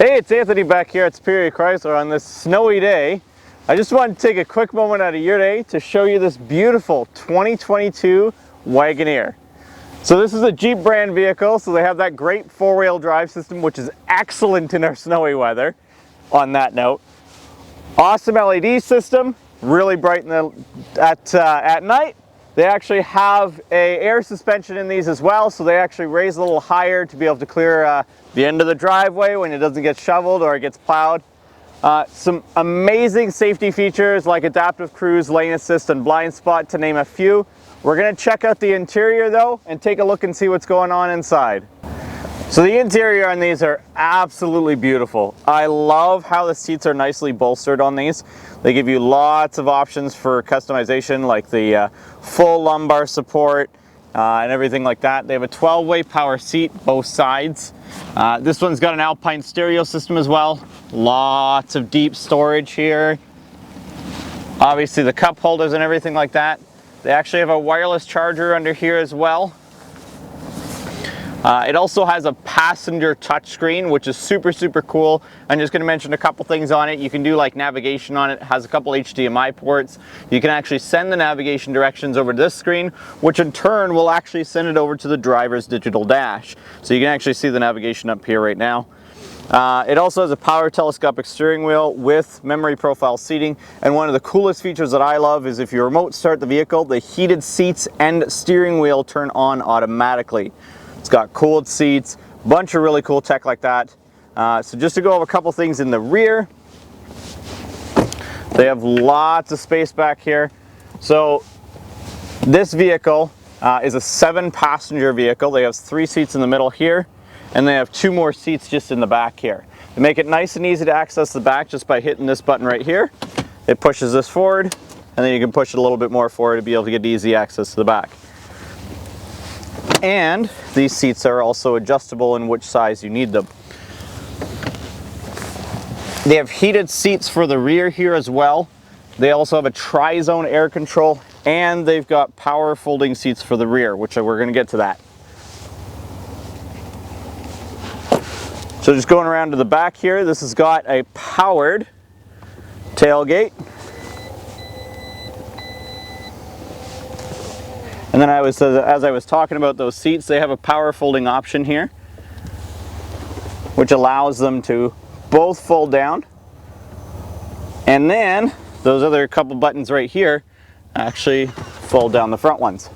Hey, it's Anthony back here at Superior Chrysler on this snowy day. I just wanted to take a quick moment out of your day to show you this beautiful 2022 Wagoneer. So this is a Jeep brand vehicle, so they have that great four-wheel drive system, which is excellent in our snowy weather, on that note. Awesome LED system, really bright at night. They actually have an air suspension in these as well, so they actually raise a little higher to be able to clear the end of the driveway when it doesn't get shoveled or it gets plowed. Some amazing safety features like adaptive cruise, lane assist, and blind spot, to name a few. We're going to check out the interior though and take a look and see what's going on inside. So the interior on these are absolutely beautiful. I love how the seats are nicely bolstered on these. They give you lots of options for customization, like the full lumbar support and everything like that. They have a 12-way power seat, both sides. This one's got an Alpine stereo system as well. Lots of deep storage here. Obviously the cup holders and everything like that. They actually have a wireless charger under here as well. It also has a passenger touchscreen, which is super cool. I'm just going to mention a couple things on it. You can do like navigation on it. It has a couple HDMI ports. You can actually send the navigation directions over to this screen, which in turn will actually send it over to the driver's digital dash. So you can actually see the navigation up here right now. It also has a power telescopic steering wheel with memory profile seating, and one of the coolest features that I love is if you remote start the vehicle, the heated seats and steering wheel turn on automatically. It's got cooled seats, bunch of really cool tech like that. So just to go over a couple things in the rear, they have lots of space back here. So this vehicle is a 7-passenger vehicle. They have 3 seats in the middle here, and they have 2 more seats just in the back here. They make it nice and easy to access the back just by hitting this button right here. It pushes this forward, and then you can push it a little bit more forward to be able to get easy access to the back. And these seats are also adjustable in which size you need them. They have heated seats for the rear here as well. They also have a tri-zone air control, and they've got power folding seats for the rear, which we're going to get to that. So just going around to the back here, this has got a powered tailgate. And then as I was talking about those seats, they have a power folding option here, which allows them to both fold down. And then those other couple buttons right here actually fold down the front ones.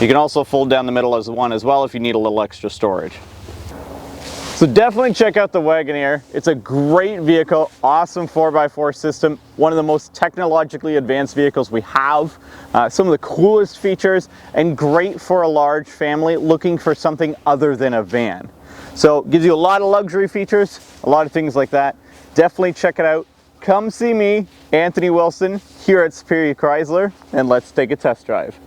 You can also fold down the middle as one as well if you need a little extra storage. So definitely check out the Wagoneer. It's a great vehicle, awesome 4x4 system, one of the most technologically advanced vehicles we have. Some of the coolest features, and great for a large family looking for something other than a van. So gives you a lot of luxury features, a lot of things like that. Definitely check it out. Come see me, Anthony Wilson, here at Superior Chrysler, and let's take a test drive.